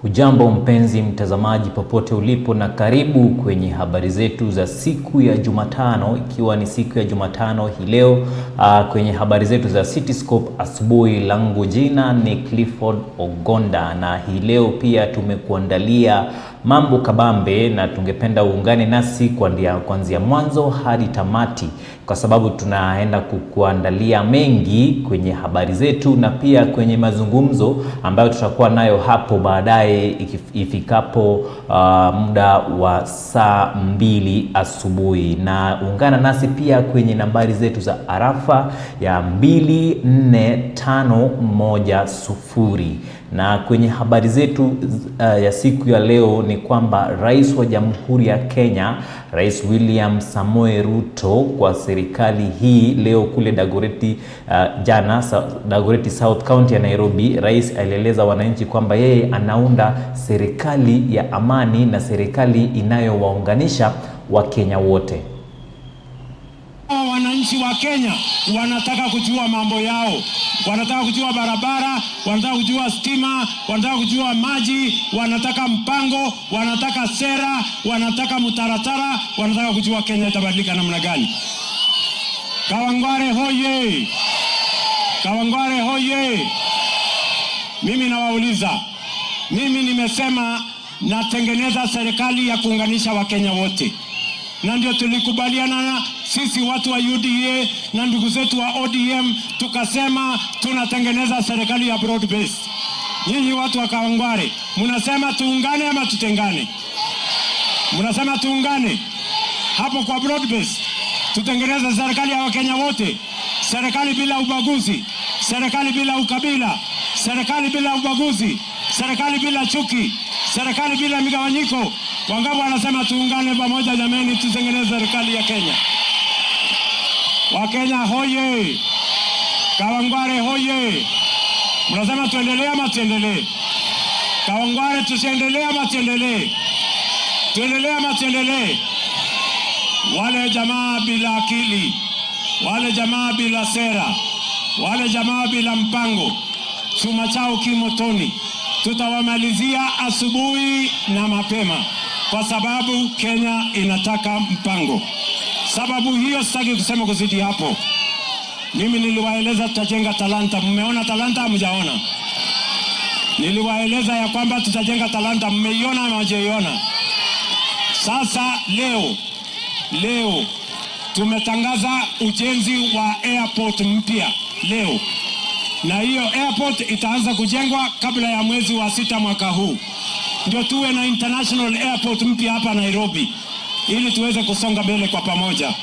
Hujambo mpenzi mtazamaji popote ulipo, na karibu kwenye habari zetu za siku ya Jumatano, ikiwa ni siku ya Jumatano hii leo. Kwenye habari zetu za Cityscope asubuhi, langu jina ni Clifford Ogonda, na hii leo pia tumekuandalia mambo kabambe, na tungependa uungane nasi kuanzia mwanzo hadi tamati, kwa sababu tunaenda kukuandalia mengi kwenye habari zetu na pia kwenye mazungumzo ambayo tutakuwa nayo hapo baadaye ifikapo muda wa saa 2 asubuhi. Na ungana nasi pia kwenye nambari zetu za arafa ya 24510. Na kwenye habari zetu ya siku ya leo ni kwamba Rais wa Jamhuri ya Kenya, Rais William Samoei Ruto, kwa serikali hii leo kule Dagoretti, Dagoretti South County ya Nairobi, rais alieleza wananchi kwamba yeye anaunda serikali ya amani na serikali inayowaunganisha Wakenya wote. Wananchi wa Kenya wanataka kujua mambo yao, wanataka kujua barabara, wanataka kujua stima, wanataka kujua maji, wanataka mpango, wanataka sera, wanataka mtaratara, wanataka kujua Kenya itabadilika namna gani. Kawangware hoye! Kawangware hoye! Mimi nawauliza, mimi nimesema natengeneza serikali ya kuunganisha Wakenya wote, na ndio tulikubaliana sisi watu wa UDA na ndugu zetu wa ODM, tukasema tunatengeneza serikali ya broad based. Nyinyi watu wa Kawangware mnasema tuungane ama tutengane? Mnasema tuungane hapo kwa broad based, tutengeneze serikali ya Wakenya wote, serikali bila ubaguzi, serikali bila ukabila, serikali bila ubaguzi, serikali bila chuki, serikali bila migawanyiko. Wangapi wanasema tuungane pamoja? Jameni, tutengeneze serikali ya Kenya. Wakenya hoye! Kawangware hoye! Mnasema tuendelee ama tuendelee? Kawangware tusiendelee ama tuendelee? Tuendelee ama tuendelee? Wale jamaa bila akili, wale jamaa bila sera, wale jamaa bila mpango, chuma chao kimotoni, tutawamalizia asubuhi na mapema, kwa sababu Kenya inataka mpango. Sababu hiyo sitaki kusema kuzidi hapo. Mimi niliwaeleza tutajenga talanta. Mmeona talanta? Hamjaona? Niliwaeleza ya kwamba tutajenga talanta. Mmeiona ama hamjaiona? Sasa leo tumetangaza ujenzi wa airport mpya leo, na hiyo airport itaanza kujengwa kabla ya mwezi wa 6 mwaka huu, ndio tuwe na international airport mpya hapa Nairobi, ili tuweze kusonga mbele kwa pamoja.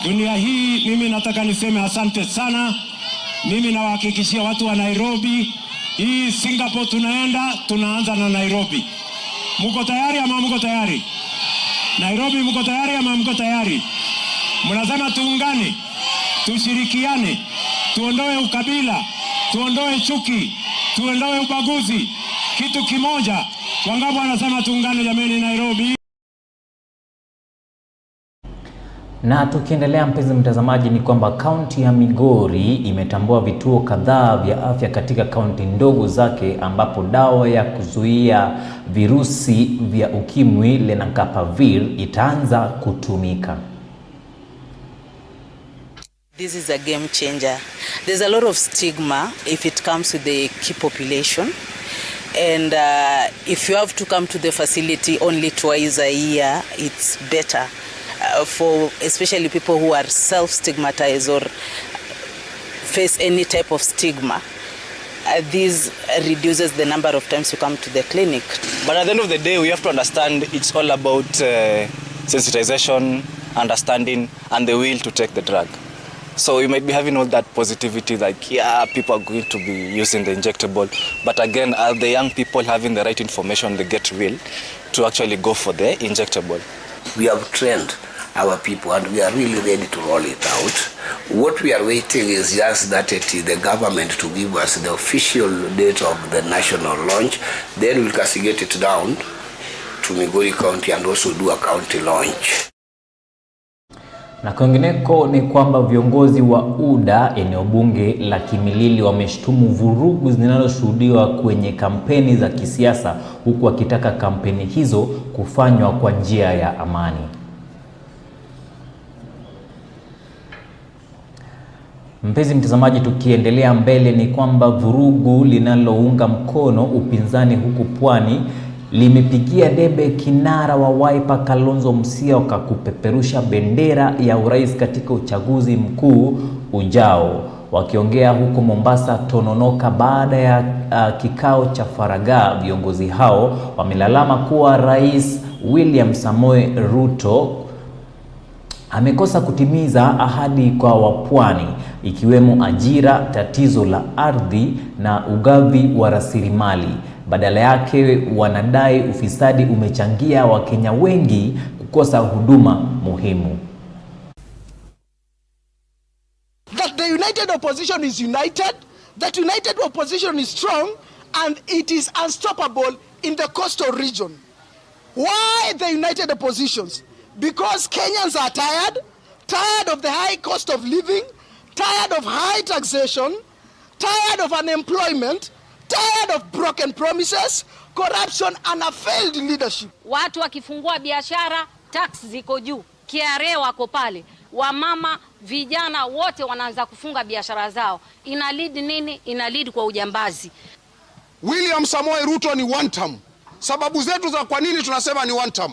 Dunia hii, mimi nataka niseme asante sana. Mimi nawahakikishia watu wa Nairobi, hii Singapore tunaanza na Nairobi. Mko tayari ama mko tayari? Nairobi, mko tayari ama mko tayari? Mnasema tuungane, tushirikiane, tuondoe ukabila, tuondoe chuki, tuondoe ubaguzi, kitu kimoja. Wangapi wanasema tuungane jameni Nairobi? Na tukiendelea mpenzi mtazamaji, ni kwamba kaunti ya Migori imetambua vituo kadhaa vya afya katika kaunti ndogo zake, ambapo dawa ya kuzuia virusi vya ukimwi lenacapavir itaanza kutumika. This is a game changer. There's a lot of stigma if it comes to the key population, and if you have to come to the facility only twice a year, it's better. For especially people who are self-stigmatized or face any type of stigma, this reduces the number of times you come to the clinic. But at the end of the day, we have to understand it's all about sensitization, understanding, and the will to take the drug. So you might be having all that positivity, like, yeah, people are going to be using the injectable. But again, are the young people having the right information, they get will to actually go for the injectable? We have trained our people and we are really ready to roll it out. What we are waiting is just that it is the government to give us the official date of the national launch. Then we'll cascade it down to Migori County and also do a county launch. Na kwingineko ni kwamba viongozi wa UDA eneo bunge la Kimilili wameshtumu vurugu zinazoshuhudiwa kwenye kampeni za kisiasa, huku wakitaka kampeni hizo kufanywa kwa njia ya amani. Mpenzi mtazamaji, tukiendelea mbele ni kwamba vurugu linalounga mkono upinzani huku Pwani limepigia debe kinara wa Wiper Kalonzo Musyoka kupeperusha bendera ya urais katika uchaguzi mkuu ujao. Wakiongea huko Mombasa Tononoka baada ya kikao cha faragha, viongozi hao wamelalama kuwa Rais William Samoei Ruto amekosa kutimiza ahadi kwa wapwani, ikiwemo ajira, tatizo la ardhi na ugavi wa rasilimali. Badala yake wanadai ufisadi umechangia Wakenya wengi kukosa huduma muhimu. That the united opposition is united, that united opposition is strong, and it is unstoppable in the coastal region. Why the united oppositions? Because Kenyans are tired of the high cost of living, tired of high taxation, tired of unemployment, tired of broken promises, corruption and a failed leadership. Watu wakifungua biashara, tax ziko juu, KRA wako pale, wamama, vijana wote wanaanza kufunga biashara zao. Ina lead nini? Ina lead kwa ujambazi. William Samoei Ruto ni one term. Sababu zetu za kwa nini tunasema ni one term.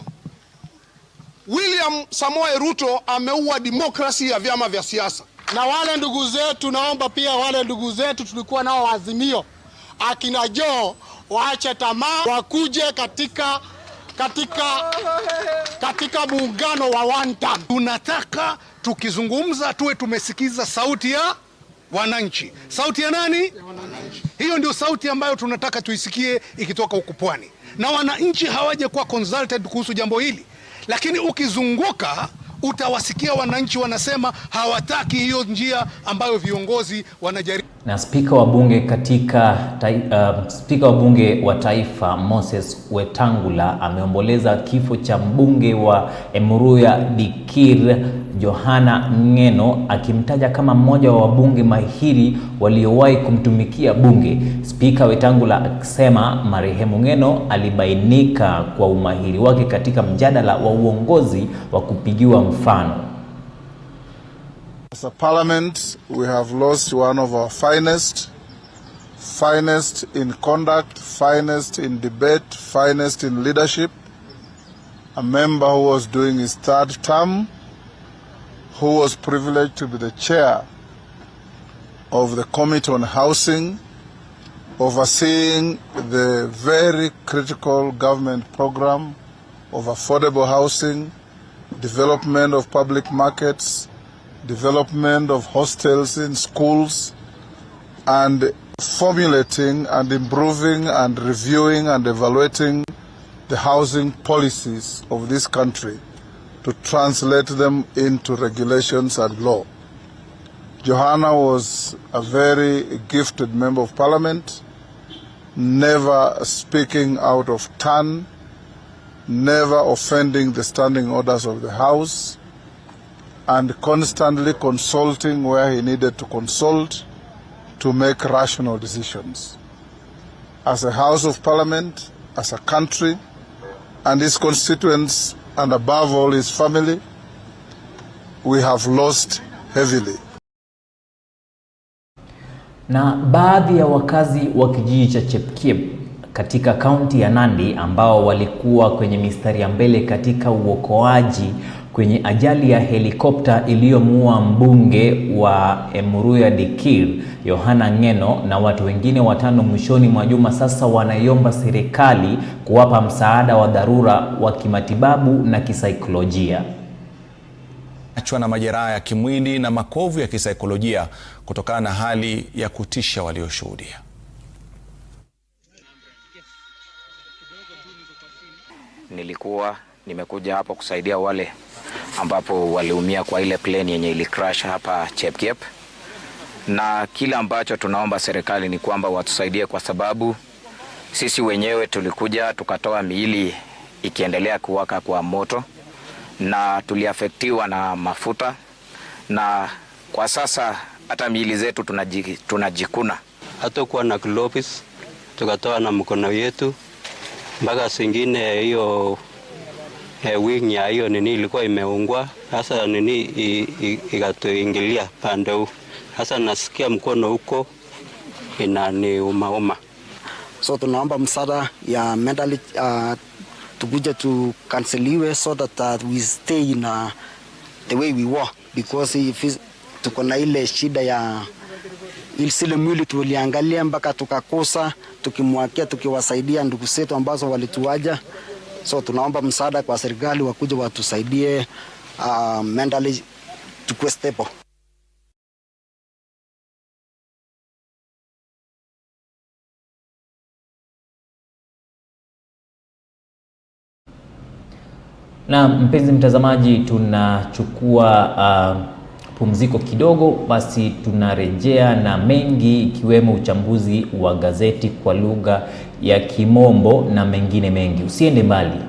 William Samoei Ruto ameua demokrasi ya vyama vya siasa. Na wale ndugu zetu, naomba pia wale ndugu zetu tulikuwa nao Azimio, akina Joe, waache tamaa, wakuje katika muungano wa one term. Tunataka tukizungumza tuwe tumesikiza sauti ya wananchi. Sauti ya nani? Ya wananchi. Hiyo ndio sauti ambayo tunataka tuisikie ikitoka huko Pwani. Na wananchi hawaje kuwa consulted kuhusu jambo hili. Lakini ukizunguka utawasikia wananchi wanasema hawataki hiyo njia ambayo viongozi wanajaribu. Na spika wa bunge wa taifa Moses Wetangula ameomboleza kifo cha mbunge wa Emuruya Dikir Johana Ngeno, akimtaja kama mmoja wa wabunge mahiri waliowahi kumtumikia bunge. Spika Wetangula akisema marehemu Ngeno alibainika kwa umahiri wake katika mjadala wa uongozi wa kupigiwa mfano. As a parliament, we have lost one of our finest in conduct, finest in debate, finest in leadership, a member who was doing his third term, who was privileged to be the chair of the Committee on Housing, overseeing the very critical government program of affordable housing, development of public markets, development of hostels in schools, and formulating and improving and reviewing and evaluating the housing policies of this country to translate them into regulations and law. Johanna was a very gifted member of parliament, never speaking out of turn, never offending the standing orders of the House, and constantly consulting where he needed to consult to make rational decisions. As a House of Parliament, as a country, and his constituents, and above all his family, we have lost heavily. Na baadhi ya wakazi wa kijiji cha Chepkip katika kaunti ya Nandi ambao walikuwa kwenye mistari ya mbele katika uokoaji kwenye ajali ya helikopta iliyomuua mbunge wa Emuruya Dikir Johana Ngeno na watu wengine 5 mwishoni mwa juma sasa wanaiomba serikali kuwapa msaada wa dharura wa kimatibabu na kisaikolojia. Achwa na majeraha ya kimwili na makovu ya kisaikolojia kutokana na hali ya kutisha walioshuhudia. Nilikuwa nimekuja hapa kusaidia wale ambapo waliumia kwa ile plane yenye ilicrash hapa Chepkip, na kile ambacho tunaomba serikali ni kwamba watusaidie, kwa sababu sisi wenyewe tulikuja tukatoa miili ikiendelea kuwaka kwa moto, na tuliafektiwa na mafuta, na kwa sasa hata miili zetu tunajikuna. Hatakuwa na gloves, tukatoa na mkono yetu mpaka singine hiyo wing ya hiyo nini ilikuwa imeungwa. Sasa nini ikatuingilia pande huu. Sasa nasikia mkono huko inaniuma. So tunaomba msaada ya mentally tukuje tukanseliwe so that we stay in the way we were, because if tuko na ile shida ya ile mwili tuliangalia mpaka tukakosa, tukimwakia tukiwasaidia ndugu zetu ambazo walituaja. So tunaomba msaada kwa serikali wakuje watusaidie mentally tukue stable. Na mpenzi mtazamaji, tunachukua pumziko kidogo, basi tunarejea na mengi ikiwemo uchambuzi wa gazeti kwa lugha ya Kimombo na mengine mengi. Usiende mbali.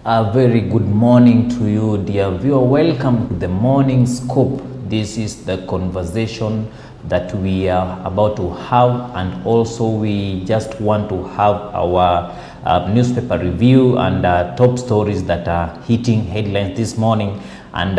A very good morning to you, dear viewer. Welcome to the morning scoop. This is the conversation that we are about to have, and also we just want to have our newspaper review and top stories that are hitting headlines this morning, and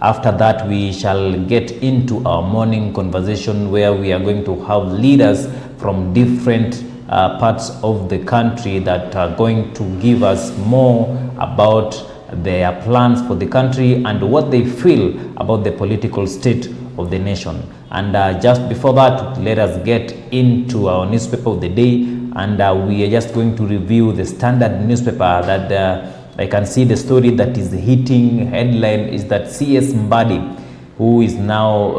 after that we shall get into our morning conversation where we are going to have leaders from different parts of the country that are going to give us more about their plans for the country and what they feel about the political state of the nation. And just before that, let us get into our newspaper of the day, and we are just going to review the Standard newspaper. That I can see the story that is hitting headline is that CS Mbadi, who is now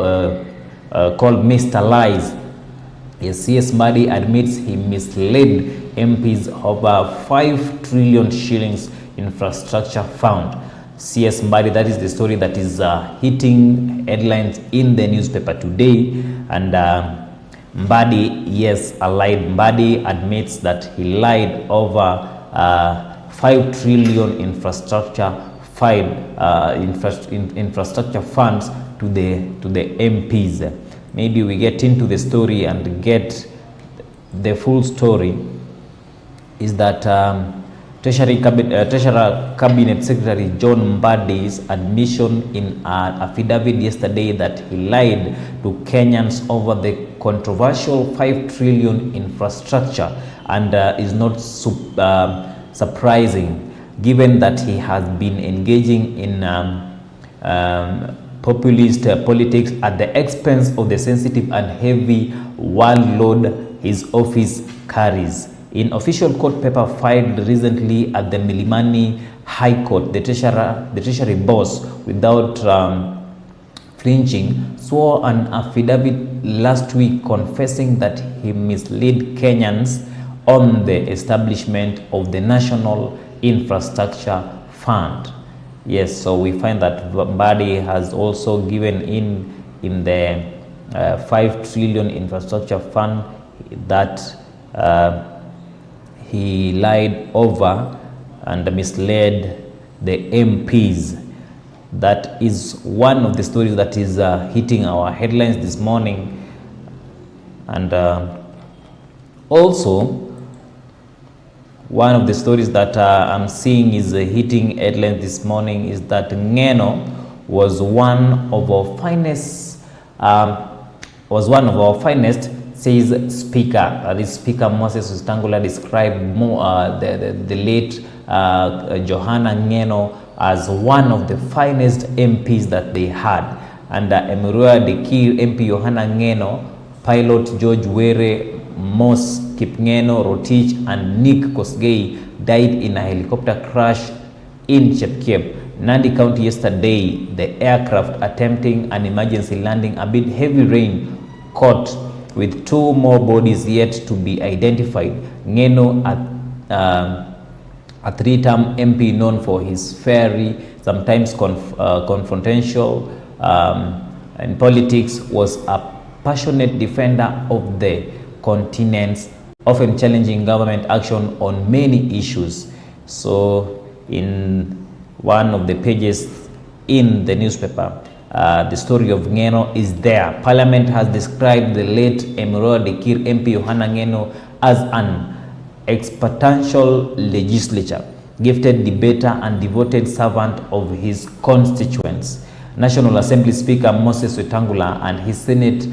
called Mr. Lies. Yes, CS Mbadi admits he misled MPs over 5 trillion shillings infrastructure fund. CS Mbadi, that is the story that is hitting headlines in the newspaper today. And Mbadi, yes, lied. Mbadi admits that he lied over 5 trillion infrastructure infrastructure funds to the MPs. Maybe we get into the story and get the full story. Is that Treasurer Cabinet Secretary John Mbadi's admission in an affidavit yesterday that he lied to Kenyans over the controversial 5 trillion infrastructure, and is not surprising, given that he has been engaging in populist politics at the expense of the sensitive and heavy workload his office carries. In official court paper filed recently at the Milimani High Court, the Treasury boss, without flinching, swore an affidavit last week confessing that he misled Kenyans on the establishment of the National Infrastructure Fund. Yes, so we find that Mbadi has also given in the 5 trillion infrastructure fund that he lied over and misled the MPs. That is one of the stories that is hitting our headlines this morning. And also, one of the stories that I'm seeing is hitting headlines this morning is that Ngeno was one of our finest, says Speaker. This Speaker Moses Wetangula described the late Johanna Ngeno as one of the finest MPs that they had. And Emurua Dikir MP Johanna Ngeno, pilot George Were, Moss Kipngeno Rotich, and Nick Kosgei died in a helicopter crash in Chepkep, Nandi County yesterday. The aircraft attempting an emergency landing amid heavy rain caught, with 2 more bodies yet to be identified. Ngeno, a 3-term MP known for his fiery, sometimes confrontational in politics, was a passionate defender of the continents, often challenging government action on many issues. So in one of the pages in the newspaper, the story of Ngeno is there. Parliament has described the late Emurua Dikir MP Johanna Ngeno as an exponential legislature, gifted debater and devoted servant of his constituents. National Assembly Speaker Moses Wetangula and his Senate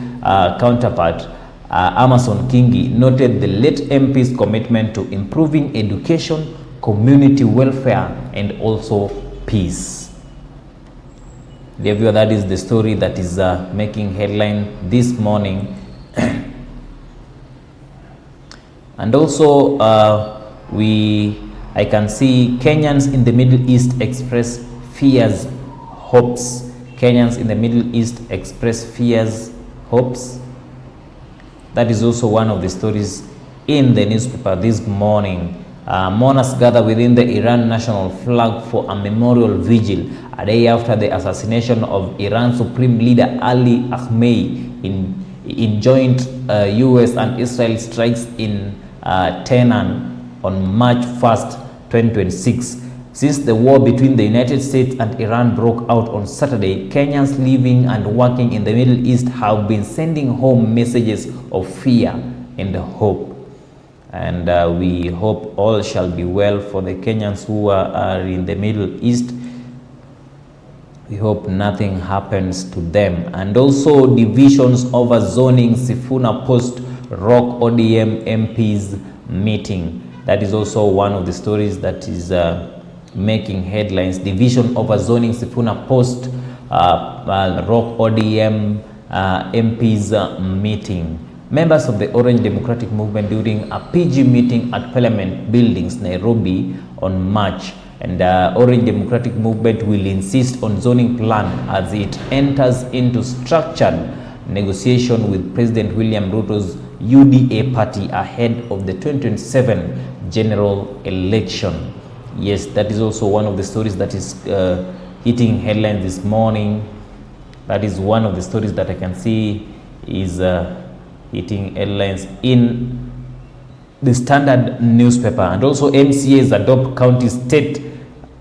counterpart Amason Kingi noted the late MP's commitment to improving education, community welfare, and also peace. Dear viewer, that is the story that is making headline this morning. And also I can see Kenyans in the Middle East express fears, hopes. Kenyans in the Middle East express fears, hopes. That is also one of the stories in the newspaper this morning. Mourners gather within the Iran national flag for a memorial vigil a day after the assassination of Iran Supreme Leader Ali Khamenei in joint US and Israel strikes in Tehran on March 1st, 2026. Since the war between the United States and Iran broke out on Saturday, Kenyans living and working in the Middle East have been sending home messages of fear and hope. And we hope all shall be well for the Kenyans who are in the Middle East. We hope nothing happens to them. And also divisions over zoning, Sifuna Post rock ODM MPs meeting. That is also one of the stories that is making headlines. Division over zoning, Sifuna Post rock ODM MPs meeting. Members of the Orange Democratic Movement during a PG meeting at Parliament Buildings, Nairobi on March. And Orange Democratic Movement will insist on zoning plan as it enters into structured negotiation with President William Ruto's UDA party ahead of the 2027 general election. Yes, that is also one of the stories that is hitting headlines this morning. That is one of the stories that I can see is hitting headlines in the Standard newspaper. And also MCAs adopt county state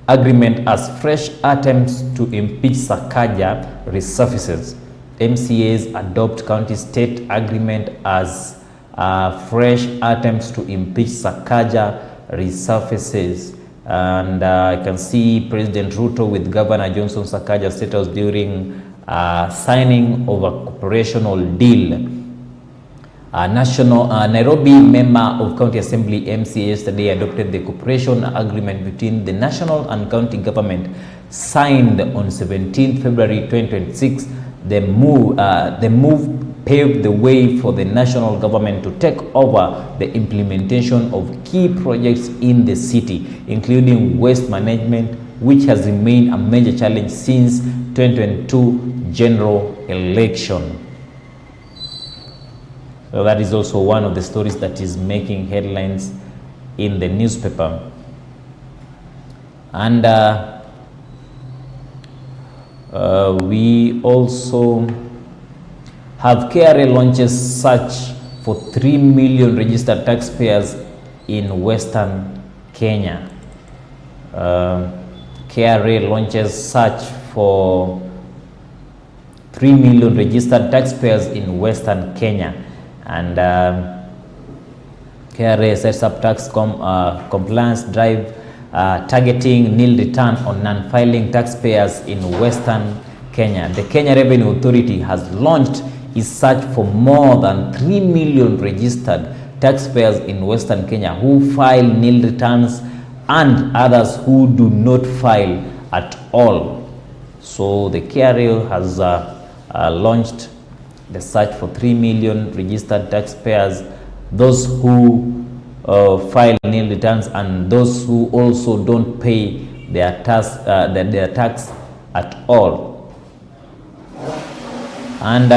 agreement as fresh attempts to impeach Sakaja resurfaces. MCAs adopt county state agreement as fresh attempts to impeach Sakaja resurfaces. And I can see President Ruto with Governor Johnson Sakaja State House during signing of a cooperational deal. Nairobi member of County Assembly MCA yesterday adopted the cooperation agreement between the national and county government signed on 17 February 2026. The move paved the way for the national government to take over the implementation of key projects in the city, including waste management, which has remained a major challenge since 2022 general election. So that is also one of the stories that is making headlines in the newspaper. And we also have KRA launches search for 3 million registered taxpayers in Western Kenya. KRA launches search for 3 million registered taxpayers in Western Kenya. And KRA sets up tax compliance drive targeting nil return on non-filing taxpayers in Western Kenya. The Kenya Revenue Authority has launched its search for more than 3 million registered taxpayers in Western Kenya who file nil returns and others who do not file at all. So the KRA has launched the search for 3 million registered taxpayers, those who file nil returns and those who also don't pay their tax at all. And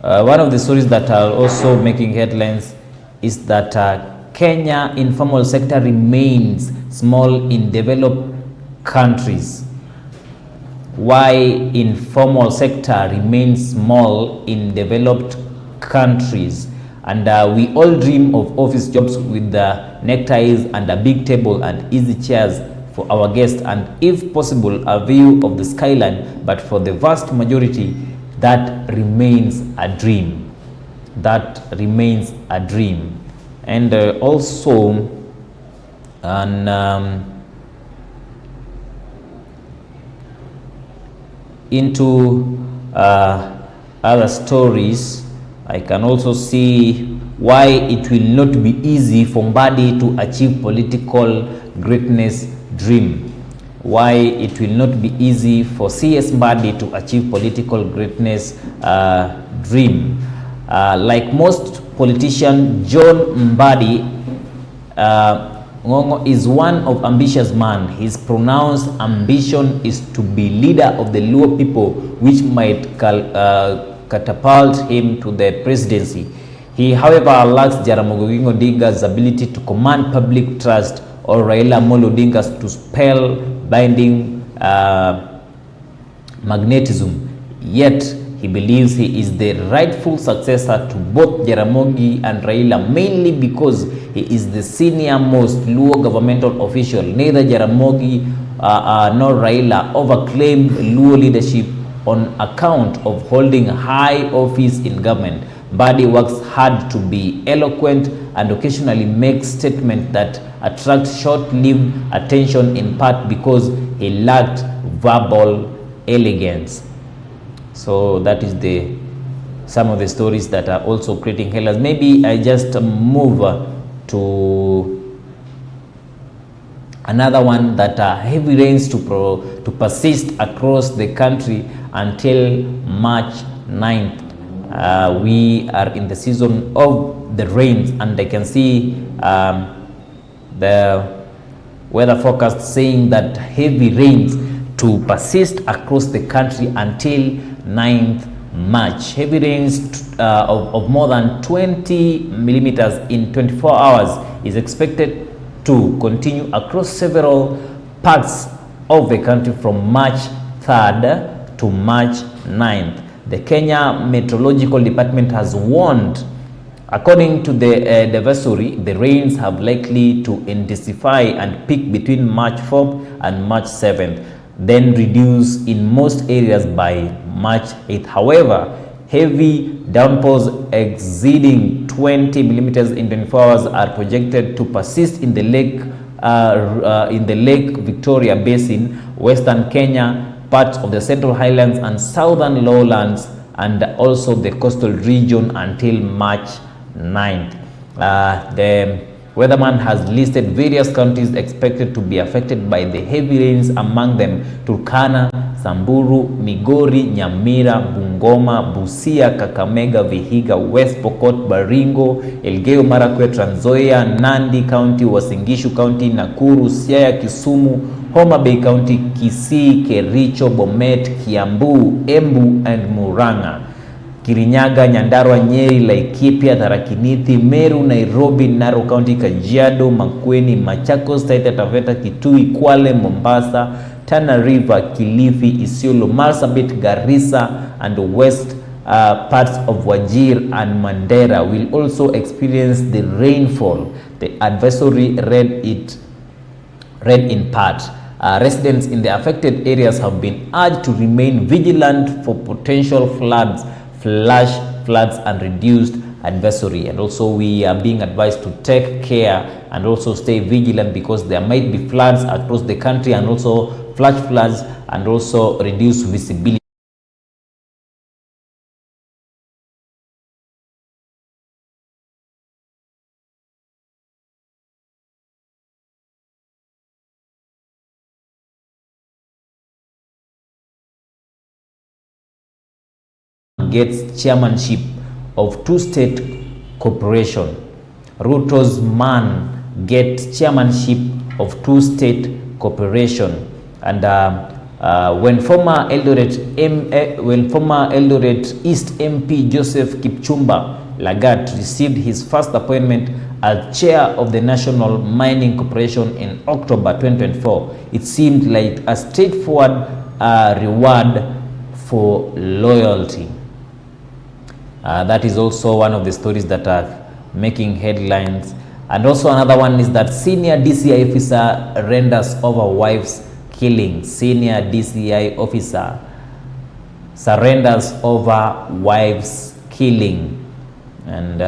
one of the stories that are also making headlines is that Kenya informal sector remains small in developed countries. Why informal sector remains small in developed countries? And we all dream of office jobs with the neckties and a big table and easy chairs for our guests, and if possible a view of the skyline, but for the vast majority that remains a dream. That remains a dream. And also into other stories, I can also see why it will not be easy for Mbadi to achieve political greatness dream. Why it will not be easy for CS Mbadi to achieve political greatness dream. Like most politicians, John Mbadi Ngongo is one of ambitious man. His pronounced ambition is to be leader of the Luo people, which might catapult him to the presidency. He, however, lacks Jaramogi Odinga's ability to command public trust or Raila Amolo Odinga's to spell binding magnetism. Yet, he believes he is the rightful successor to both Jaramogi and Raila, mainly because he is the senior most Luo governmental official. Neither Jaramogi nor Raila overclaimed Luo leadership on account of holding high office in government. Mbadi works hard to be eloquent and occasionally makes statements that attract short-lived attention, in part because he lacked verbal elegance. So that is some of the stories that are also creating headlines. Maybe I just move to Another one that heavy rains to persist across the country until March 9th. We are in the season of the rains, and I can see the weather forecast saying that heavy rains to persist across the country until 9th March. Heavy rains of more than 20 millimeters in 24 hours is expected to continue across several parts of the country from March 3rd to March 9th. The Kenya Meteorological Department has warned, according to the advisory, the rains have likely to intensify and peak between March 4th and March 7th, then reduce in most areas by March 8th. However, heavy downpours exceeding 20 millimeters in 24 hours are projected to persist in the Lake Victoria Basin, Western Kenya, parts of the Central Highlands and Southern Lowlands, and also the coastal region until March 9th. The weatherman has listed various counties expected to be affected by the heavy rains, among them Turkana, Samburu, Migori, Nyamira, Bungoma, Busia, Kakamega, Vihiga, West Pokot, Baringo, Elgeyo Marakwet, Trans Nzoia, Nandi County, Uasin Gishu County, Nakuru, Siaya, Kisumu, Homa Bay County, Kisii, Kericho, Bomet, Kiambu, Embu and Murang'a. Kirinyaga, Nyandarua, Nyeri, Laikipia, Tharaka Nithi, Meru, Nairobi, Narok County, Kajiado, Makueni, Machakos, Taita Taveta, Kitui, Kwale, Mombasa, Tana River, Kilifi, Isiolo, Marsabit, Garissa and west parts of Wajir and Mandera will also experience the rainfall. The advisory read in part. Residents in the affected areas have been urged to remain vigilant for potential floods, flash floods and reduced advisory. And also we are being advised to take care and also stay vigilant, because there might be floods across the country and also flash floods and also reduced visibility. Gets chairmanship of two-state corporation. Ruto's man gets chairmanship of two-state corporation. And when former Eldoret East MP Joseph Kipchumba Lagat received his first appointment as chair of the National Mining Corporation in October 2024, it seemed like a straightforward reward for loyalty. That is also one of the stories that are making headlines. And also another one is that senior DCI officer renders over wife's killing. Senior DCI officer surrenders over wife's killing. And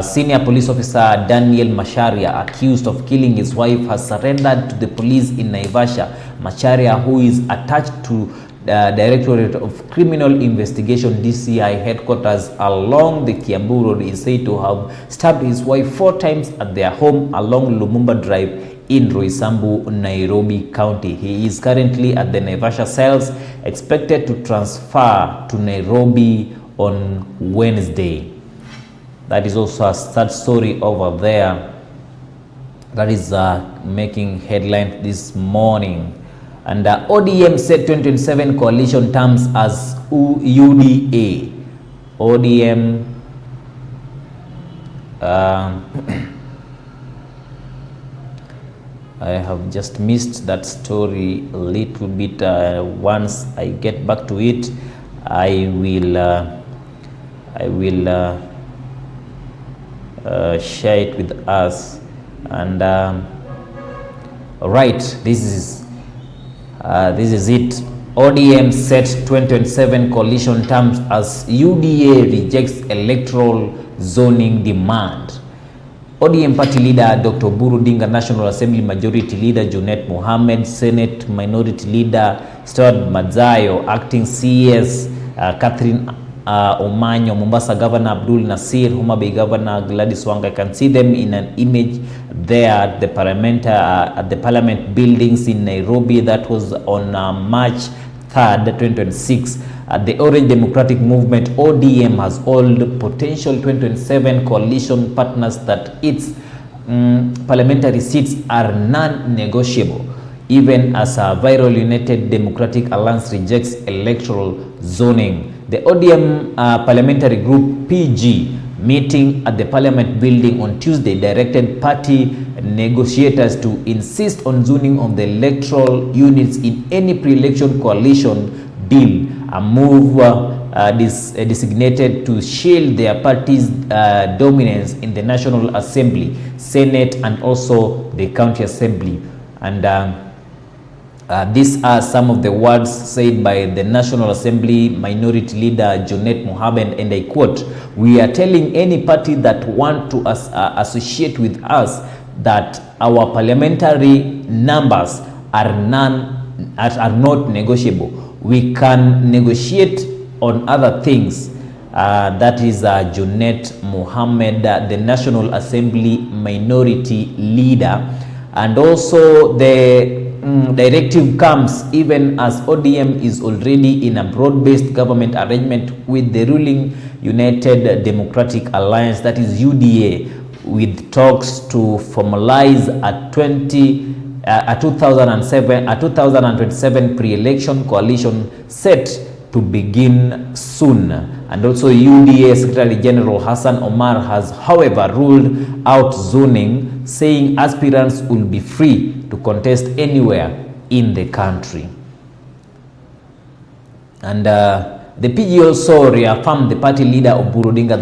senior police officer Daniel Macharia, accused of killing his wife, has surrendered to the police in Naivasha. Macharia, who is attached to Directorate of Criminal Investigation DCI headquarters along the Kiambu Road, is said to have stabbed his wife 4 times at their home along Lumumba Drive in Roysambu, Nairobi County. He is currently at the Naivasha cells, expected to transfer to Nairobi on Wednesday. That is also a sad story over there that is making headlines this morning. And ODM set 2027 coalition terms as UDA. ODM I have just missed that story a little bit. Once I get back to it, I will share it with us. And right, this is it. ODM set 2027 coalition terms as UDA rejects electoral zoning demand. ODM party leader Dr. Buru Dinga, National Assembly Majority Leader Junet Mohammed, Senate Minority Leader Stuart Madzayo, Acting CS Catherine Omanyo, Mombasa Governor Abdul Nasir, Homa Bay Governor Gladys Wanga. I can see them in an image there at the Parliament buildings in Nairobi. That was on March 3rd, 2026. The Orange Democratic Movement, ODM, has told potential 2027 coalition partners that its parliamentary seats are non-negotiable, even as a viral United Democratic Alliance rejects electoral zoning. The ODM parliamentary group PG meeting at the Parliament building on Tuesday directed party negotiators to insist on zoning of the electoral units in any pre-election coalition deal, a move designated to shield their party's dominance in the National Assembly, Senate, and also the County Assembly. And these are some of the words said by the National Assembly Minority Leader Junet Mohammed, and I quote, "We are telling any party that want to associate with us that our parliamentary numbers are not negotiable. We can negotiate on other things." That is Junet Mohammed, the National Assembly Minority Leader. And also the directive comes even as ODM is already in a broad-based government arrangement with the ruling United Democratic Alliance, that is UDA, with talks to formalize a 2027 pre-election coalition set to begin soon. And also UDA Secretary General Hassan Omar has, however, ruled out zoning, saying aspirants will be free to contest anywhere in the country. And the PG also reaffirmed the party leader Oburu Odinga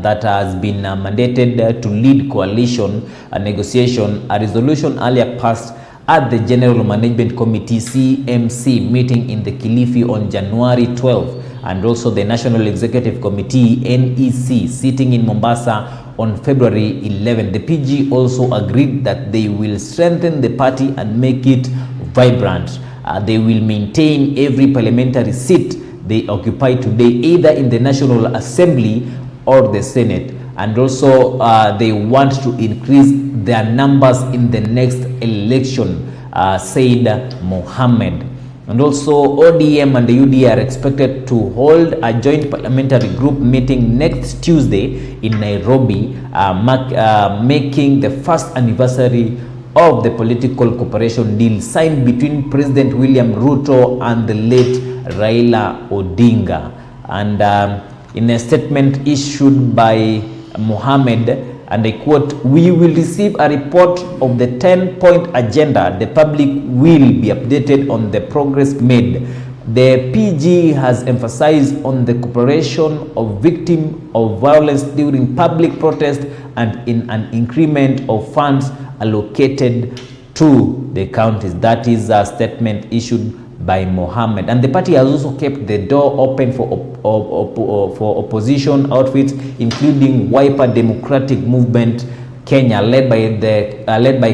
that has been mandated to lead coalition negotiation, a resolution earlier passed at the General Management Committee CMC meeting in the Kilifi on January 12, and also the National Executive Committee NEC sitting in Mombasa on February 11. The PG also agreed that they will strengthen the party and make it vibrant. They will maintain every parliamentary seat they occupy today, either in the National Assembly or the Senate. And also they want to increase their numbers in the next election, said Mohammed. And also ODM and the UDA are expected to hold a joint parliamentary group meeting next Tuesday in Nairobi, making the first anniversary of the political cooperation deal signed between President William Ruto and the late Raila Odinga. And in a statement issued by Mohammed, and I quote, "We will receive a report of the 10-point agenda. The public will be updated on the progress made. The PG has emphasized on the cooperation of victims of violence during public protest and in an increment of funds allocated to the counties." That is a statement issued by Mohammed. And the party has also kept the door open for opposition outfits, including Wiper Democratic Movement Kenya, led by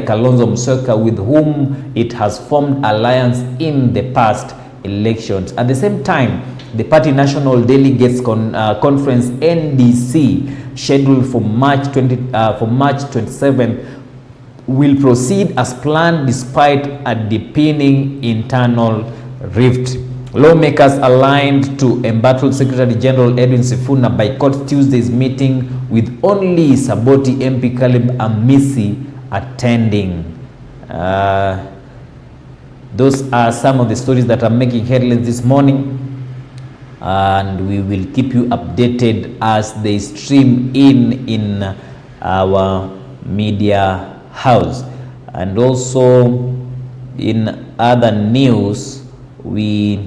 Kalonzo Musyoka, with whom it has formed alliance in the past elections. At the same time, the party National Delegates Conference NDC, scheduled for March 27, will proceed as planned despite a deepening internal rift. Lawmakers aligned to embattled Secretary General Edwin Sifuna boycott Tuesday's meeting, with only Saboti MP Caleb Amisi attending. Those are some of the stories that are making headlines this morning, and we will keep you updated as they stream in our media house. And also in other news, we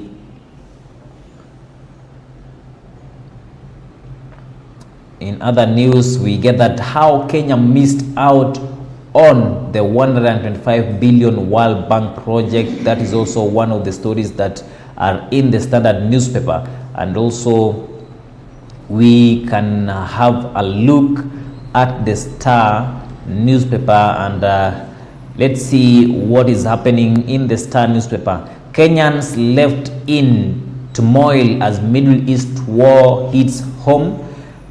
get that how Kenya missed out on the 125 billion World Bank project. That is also one of the stories that are in the Standard newspaper. And also we can have a look at the Star newspaper, and let's see what is happening in the Star newspaper. Kenyans left in turmoil as Middle East war hits home.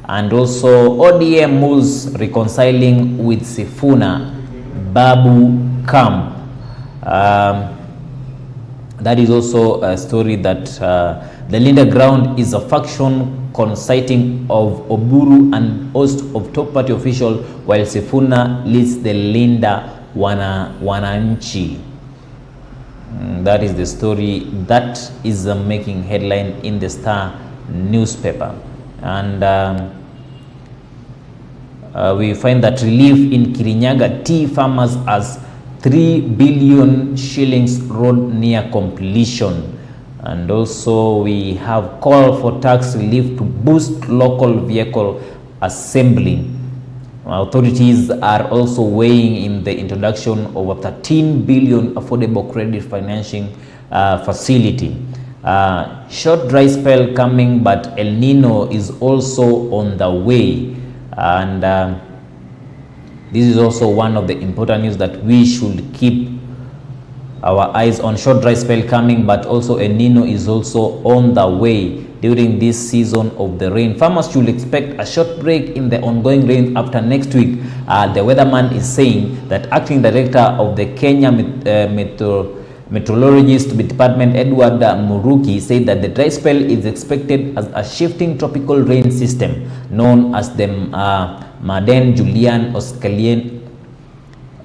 And also ODM moves reconciling with Sifuna. Babu camp. That is also a story that the Linda ground is a faction consisting of Oburu and host of top party official, while Sifuna leads the Linda Wananchi. That is the story that is making headline in the Star newspaper. And we find that relief in Kirinyaga tea farmers as 3 billion shillings road near completion. And also we have call for tax relief to boost local vehicle assembly. Authorities are also weighing in the introduction of a 13 billion affordable credit financing facility. Short dry spell coming, but El Nino is also on the way. And this is also one of the important news that we should keep our eyes on. Short dry spell coming, but also El Nino is also on the way during this season of the rain. Farmers should expect a short break in the ongoing rain after next week. The weatherman is saying that acting director of the Kenya Meteorologist Department, Edward Muruki, said that the dry spell is expected as a shifting tropical rain system known as the Madden-Julian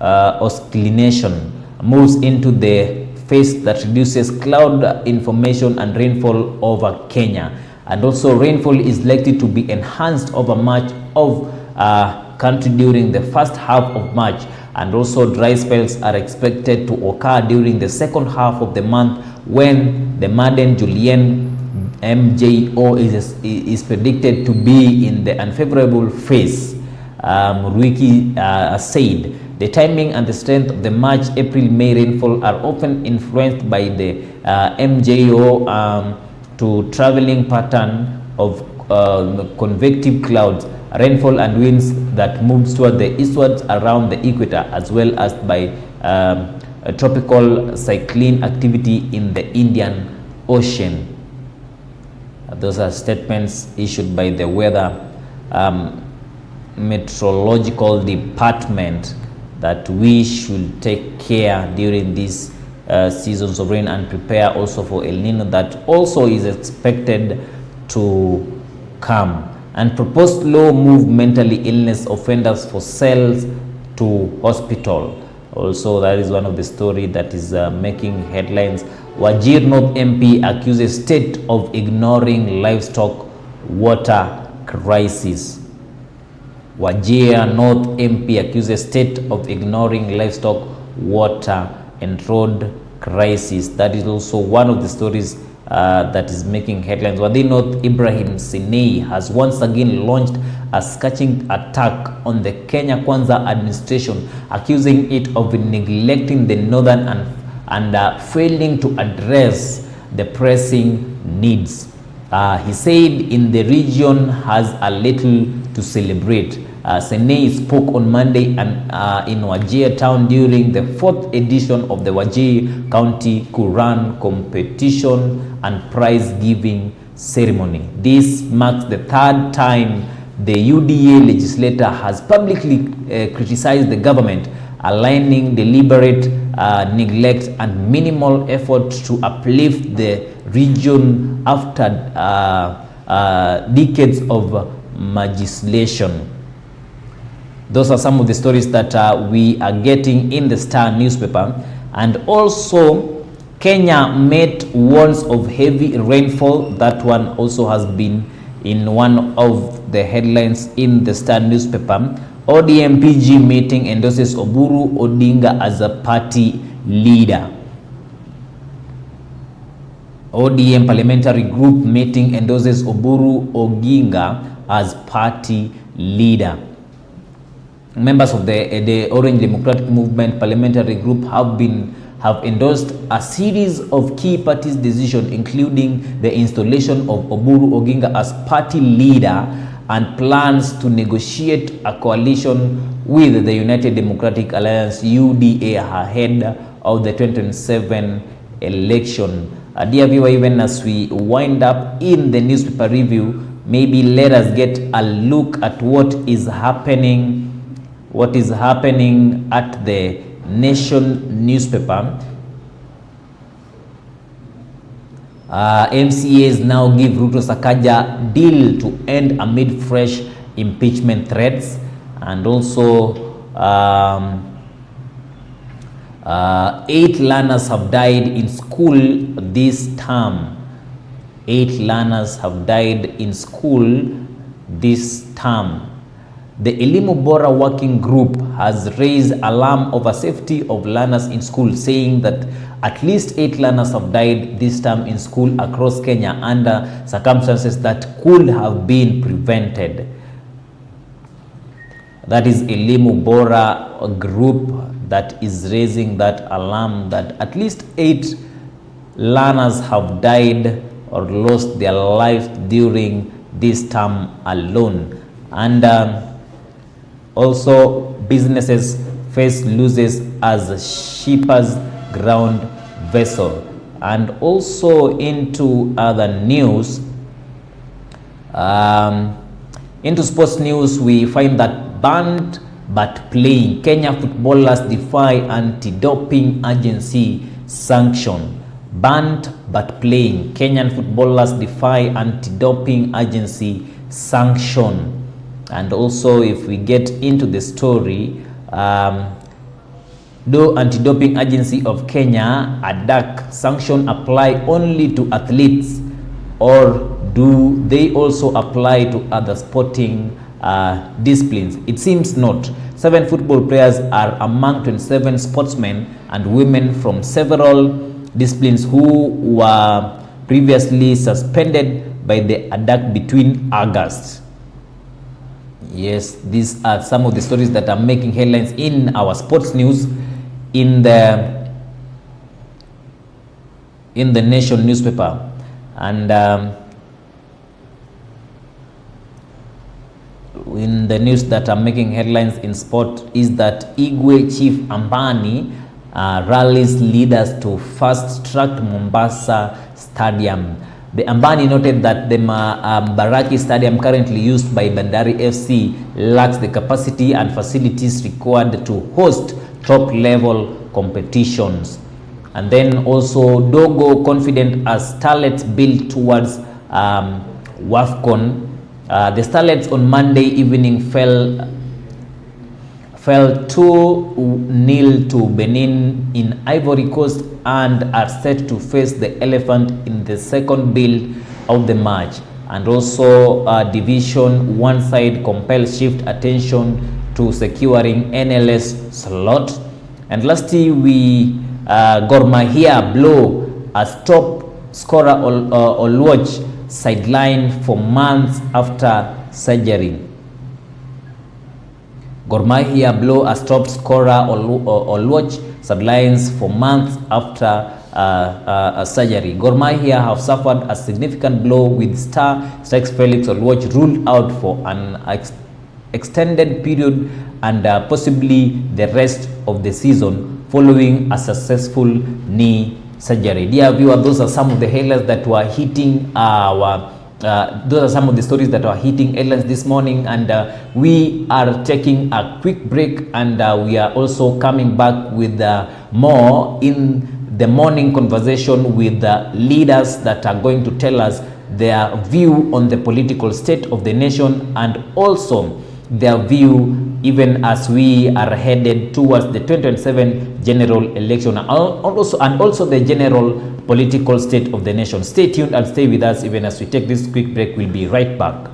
oscillation moves into the phase that reduces cloud information and rainfall over Kenya. And also rainfall is likely to be enhanced over much of country during the first half of March. And also dry spells are expected to occur during the second half of the month, when the Madden-Julian MJO is predicted to be in the unfavorable phase. Muruki said the timing and the strength of the March, April, May rainfall are often influenced by the MJO to traveling pattern of convective clouds, rainfall and winds that moves toward the eastwards around the equator, as well as by tropical cyclone activity in the Indian Ocean. Those are statements issued by the Weather Meteorological Department, that we should take care during these seasons of rain and prepare also for El Nino that also is expected to come. And proposed law move mentally illness offenders for sales to hospital. Also, that is one of the story that is making headlines. Wajir North MP accuses state of ignoring livestock water crisis. Wajir North MP accuses state of ignoring livestock water and road crisis. That is also one of the stories that is making headlines. Wadi North Ibrahim Sinei has once again launched a scorching attack on the Kenya Kwanza administration, accusing it of neglecting the northern and failing to address the pressing needs. He said in the region has a little to celebrate. Sinei spoke on Monday in Wajir town during the 4th edition of the Wajir County Quran competition and prize giving ceremony. This marks the 3rd time the UDA legislator has publicly criticized the government, aligning deliberate neglect and minimal effort to uplift the region after decades of legislation. Those are some of the stories that we are getting in the Star newspaper. And also, Kenya met warns of heavy rainfall. That one also has been in one of the headlines in the Star newspaper. ODM PG meeting endorses Oburu Odinga as a party leader. ODM parliamentary group meeting endorses Oburu Oginga as party leader. Members of the Orange Democratic Movement parliamentary group have endorsed a series of key parties' decisions, including the installation of Oburu Oginga as party leader and plans to negotiate a coalition with the United Democratic Alliance UDA ahead of the 2027 election. Dear viewer, even as we wind up in the newspaper review, maybe let us get a look at what is happening what is happening at the Nation newspaper. MCAs now give Ruto Sakaja deal to end amid fresh impeachment threats, and also 8 learners have died in school this term. 8 learners have died in school this term. The Elimu Bora Working Group has raised alarm over safety of learners in school, saying that at least 8 learners have died this term in school across Kenya under circumstances that could have been prevented. That is Elimu Bora Group that is raising that alarm that at least 8 learners have died or lost their life during this term alone. And also businesses face losses as shippers ground vessel. And also into other news, into sports news, we find that banned but playing, Kenya footballers defy anti-doping agency sanction. Banned but playing, Kenyan footballers defy anti-doping agency sanction. And also, if we get into the story, do anti-doping agency of Kenya, ADAK, sanction apply only to athletes, or do they also apply to other sporting disciplines? It seems not. 7 football players are among 27 sportsmen and women from several disciplines who were previously suspended by the ADAK between August. Yes, these are some of the stories that are making headlines in our sports news in the Nation newspaper. And in the news that are making headlines in sport is that Igwe Chief Ambani rallies leaders to fast-track Mombasa Stadium. The Ambani noted that the Mbaraki Stadium, currently used by Bandari FC, lacks the capacity and facilities required to host top-level competitions. And then also, Dogo confident as Starlets build towards WAFCON. The Starlets on Monday evening fell 2-0 to Benin in Ivory Coast and are set to face the Elephant in the second build of the match. And also Division 1 side compels shift attention to securing NLS slot. And lastly, we Gor Mahia blow as top scorer Oluoch sidelined for months after surgery. Gor Mahia blow as top scorer Oluoch sidelines for months after surgery. Gor Mahia have suffered a significant blow with star strikes Felix Oluoch ruled out for an extended period and possibly the rest of the season following a successful knee surgery. Dear viewer, those are some of the headlines that were hitting our those are some of the stories that are hitting headlines this morning, and we are taking a quick break, and we are also coming back with more in the morning conversation with the leaders that are going to tell us their view on the political state of the nation, and also their view even as we are headed towards the 2027 general election, and also the general political state of the nation. Stay tuned and stay with us even as we take this quick break. We'll be right back.